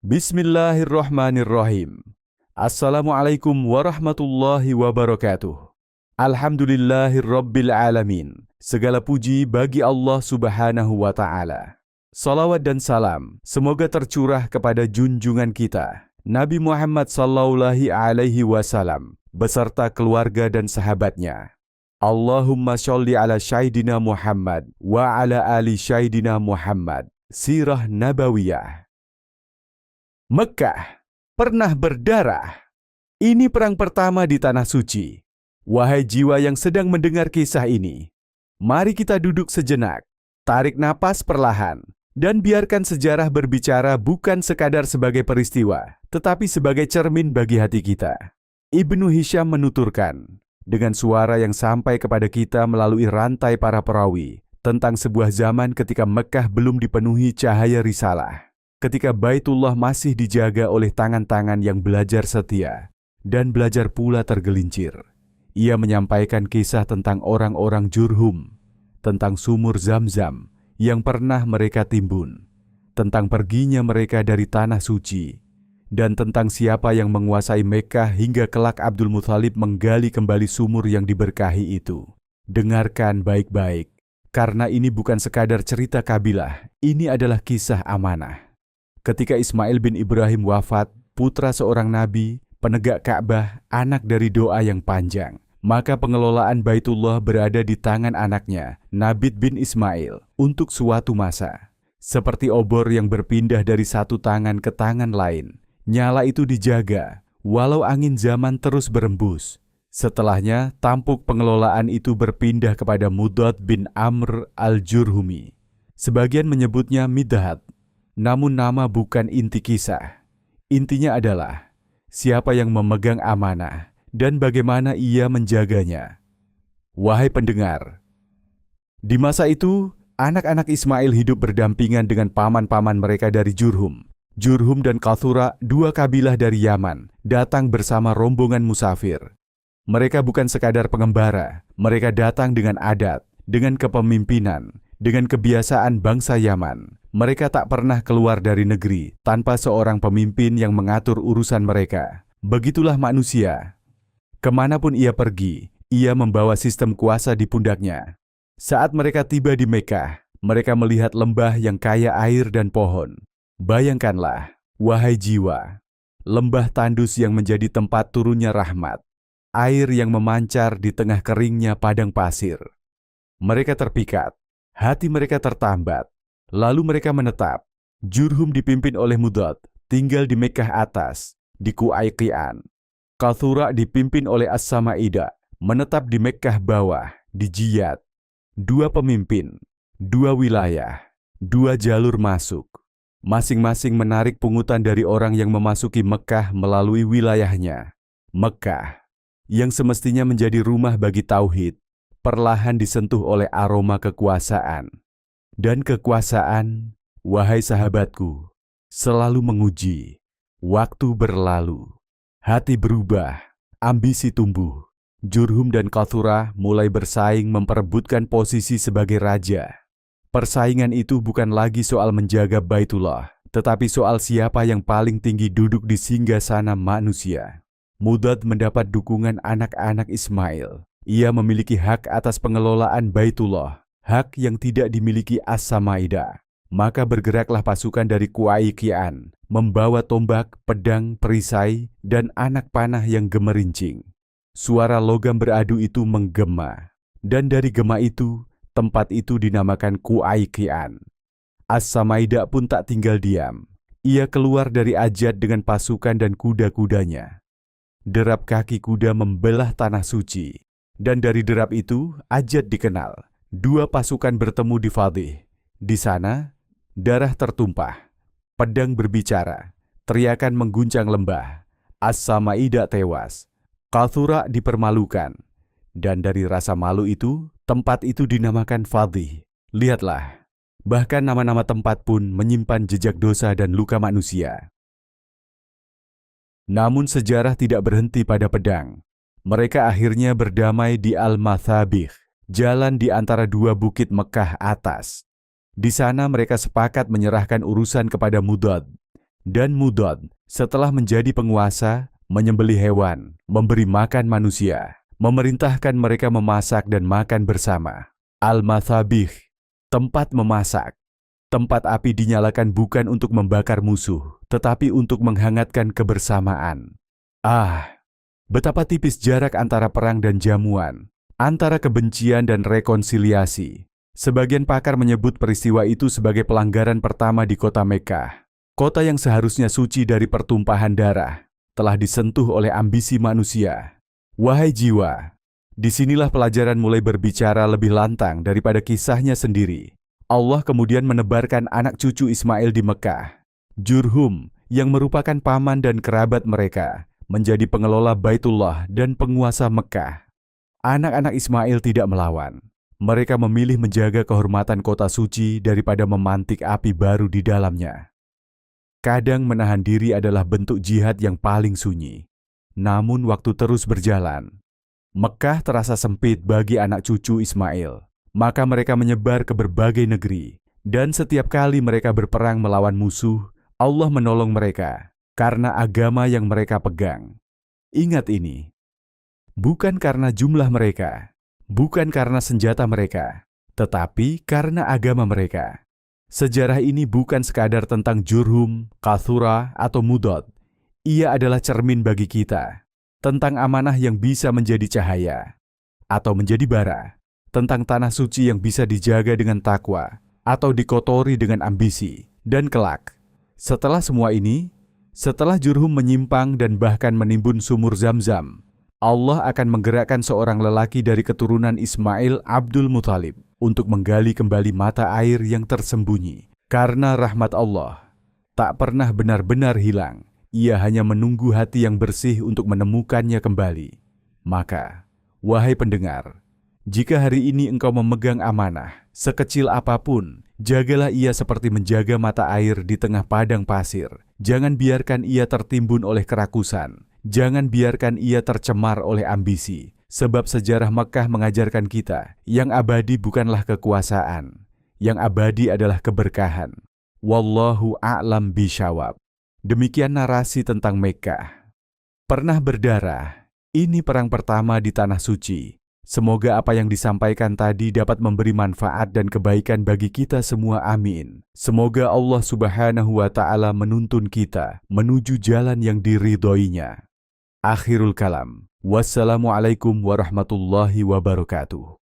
Bismillahirrahmanirrahim. Assalamualaikum warahmatullahi wabarakatuh. Alhamdulillahirrabbil alamin. Segala puji bagi Allah Subhanahu wa Ta'ala. Salawat dan salam semoga tercurah kepada junjungan kita Nabi Muhammad sallallahu alaihi wasallam beserta keluarga dan sahabatnya. Allahumma sholli ala Sayyidina Muhammad wa ala ali Sayyidina Muhammad. Sirah Nabawiyah. Mekah pernah berdarah. Ini perang pertama di Tanah Suci. Wahai jiwa yang sedang mendengar kisah ini, mari kita duduk sejenak, tarik napas perlahan, dan biarkan sejarah berbicara bukan sekadar sebagai peristiwa, tetapi sebagai cermin bagi hati kita. Ibnu Hisham menuturkan, dengan suara yang sampai kepada kita melalui rantai para perawi, tentang sebuah zaman ketika Mekah belum dipenuhi cahaya risalah, ketika Baitullah masih dijaga oleh tangan-tangan yang belajar setia, dan belajar pula tergelincir. Ia menyampaikan kisah tentang orang-orang Jurhum, tentang sumur Zam-Zam yang pernah mereka timbun, tentang perginya mereka dari Tanah Suci, dan tentang siapa yang menguasai Mekah hingga kelak Abdul Muthalib menggali kembali sumur yang diberkahi itu. Dengarkan baik-baik, karena ini bukan sekadar cerita kabilah, ini adalah kisah amanah. Ketika Ismail bin Ibrahim wafat, putra seorang nabi, penegak Ka'bah, anak dari doa yang panjang, maka pengelolaan Baitullah berada di tangan anaknya, Nabit bin Ismail, untuk suatu masa. Seperti obor yang berpindah dari satu tangan ke tangan lain, nyala itu dijaga, walau angin zaman terus berembus. Setelahnya, tampuk pengelolaan itu berpindah kepada Mudad bin Amr al-Jurhumi. Sebagian menyebutnya Midhat, namun nama bukan inti kisah. Intinya adalah, siapa yang memegang amanah, dan bagaimana ia menjaganya. Wahai pendengar, di masa itu, anak-anak Ismail hidup berdampingan dengan paman-paman mereka dari Jurhum. Jurhum dan Qathura, dua kabilah dari Yaman, datang bersama rombongan musafir. Mereka bukan sekadar pengembara, mereka datang dengan adat, dengan kepemimpinan, dengan kebiasaan bangsa Yaman. Mereka tak pernah keluar dari negeri tanpa seorang pemimpin yang mengatur urusan mereka. Begitulah manusia. Kemanapun ia pergi, ia membawa sistem kuasa di pundaknya. Saat mereka tiba di Mekah, mereka melihat lembah yang kaya air dan pohon. Bayangkanlah, wahai jiwa, lembah tandus yang menjadi tempat turunnya rahmat, air yang memancar di tengah keringnya padang pasir. Mereka terpikat, hati mereka tertambat, lalu mereka menetap. Jurhum dipimpin oleh Mudad, tinggal di Mekah atas, di Qu'ayqi'an. Qathura dipimpin oleh As-Sama'idah, menetap di Mekah bawah, di Jiyad. Dua pemimpin, dua wilayah, dua jalur masuk. Masing-masing menarik pungutan dari orang yang memasuki Mekah melalui wilayahnya. Mekah, yang semestinya menjadi rumah bagi tauhid, perlahan disentuh oleh aroma kekuasaan. Dan kekuasaan, wahai sahabatku, selalu menguji. Waktu berlalu, hati berubah, ambisi tumbuh. Jurhum dan Qathura mulai bersaing memperebutkan posisi sebagai raja. Persaingan itu bukan lagi soal menjaga Baitullah, tetapi soal siapa yang paling tinggi duduk di singgasana manusia. Mudad mendapat dukungan anak-anak Ismail. Ia memiliki hak atas pengelolaan Baitullah, hak yang tidak dimiliki As-Sama'idah. Maka bergeraklah pasukan dari Qu'ayqi'an, membawa tombak, pedang, perisai, dan anak panah yang gemerincing. Suara logam beradu itu menggema, dan dari gema itu, tempat itu dinamakan Qu'ayqi'an. As-Sama'idah pun tak tinggal diam. Ia keluar dari Ajad dengan pasukan dan kuda-kudanya. Derap kaki kuda membelah Tanah Suci, dan dari derap itu Ajad dikenal. Dua pasukan bertemu di Fadhih. Di sana, darah tertumpah, pedang berbicara, teriakan mengguncang lembah. As-Sama'idah tewas, Qathura dipermalukan, dan dari rasa malu itu, tempat itu dinamakan Fadhih. Lihatlah, bahkan nama-nama tempat pun menyimpan jejak dosa dan luka manusia. Namun sejarah tidak berhenti pada pedang. Mereka akhirnya berdamai di Al-Mathabih, jalan di antara dua bukit Mekah atas. Di sana mereka sepakat menyerahkan urusan kepada Mudad. dan Mudad setelah menjadi penguasa, menyembelih hewan, memberi makan manusia, memerintahkan mereka memasak dan makan bersama. Al-Mathabih, tempat memasak. Tempat api dinyalakan bukan untuk membakar musuh, tetapi untuk menghangatkan kebersamaan. Betapa tipis jarak antara perang dan jamuan, antara kebencian dan rekonsiliasi. Sebagian pakar menyebut peristiwa itu sebagai pelanggaran pertama di kota Mekkah. Kota yang seharusnya suci dari pertumpahan darah, telah disentuh oleh ambisi manusia. Wahai jiwa, disinilah pelajaran mulai berbicara lebih lantang daripada kisahnya sendiri. Allah kemudian menebarkan anak cucu Ismail di Mekkah. Jurhum, yang merupakan paman dan kerabat mereka, menjadi pengelola Baitullah dan penguasa Mekkah. Anak-anak Ismail tidak melawan. Mereka memilih menjaga kehormatan kota suci daripada memantik api baru di dalamnya. Kadang menahan diri adalah bentuk jihad yang paling sunyi. Namun waktu terus berjalan. Mekkah terasa sempit bagi anak cucu Ismail. Maka mereka menyebar ke berbagai negeri. Dan setiap kali mereka berperang melawan musuh, Allah menolong mereka karena agama yang mereka pegang. Ingat ini. Bukan karena jumlah mereka, bukan karena senjata mereka, tetapi karena agama mereka. Sejarah ini bukan sekadar tentang Jurhum, Kathura, atau Mudad. Ia adalah cermin bagi kita, tentang amanah yang bisa menjadi cahaya, atau menjadi bara, tentang tanah suci yang bisa dijaga dengan takwa, atau dikotori dengan ambisi, dan kelak. Setelah semua ini, setelah Jurhum menyimpang dan bahkan menimbun sumur Zam-Zam, Allah akan menggerakkan seorang lelaki dari keturunan Ismail Abdul Muthalib untuk menggali kembali mata air yang tersembunyi. Karena rahmat Allah tak pernah benar-benar hilang, ia hanya menunggu hati yang bersih untuk menemukannya kembali. Maka, wahai pendengar, jika hari ini engkau memegang amanah, sekecil apapun, jagalah ia seperti menjaga mata air di tengah padang pasir. Jangan biarkan ia tertimbun oleh kerakusan. Jangan biarkan ia tercemar oleh ambisi. Sebab sejarah Mekkah mengajarkan kita, yang abadi bukanlah kekuasaan. Yang abadi adalah keberkahan. Wallahu a'lam bishawab. Demikian narasi tentang Mekkah. Pernah berdarah. Ini perang pertama di Tanah Suci. Semoga apa yang disampaikan tadi dapat memberi manfaat dan kebaikan bagi kita semua, amin. Semoga Allah Subhanahu wa Ta'ala menuntun kita menuju jalan yang diridhoinya. Akhirul kalam. Wassalamualaikum warahmatullahi wabarakatuh.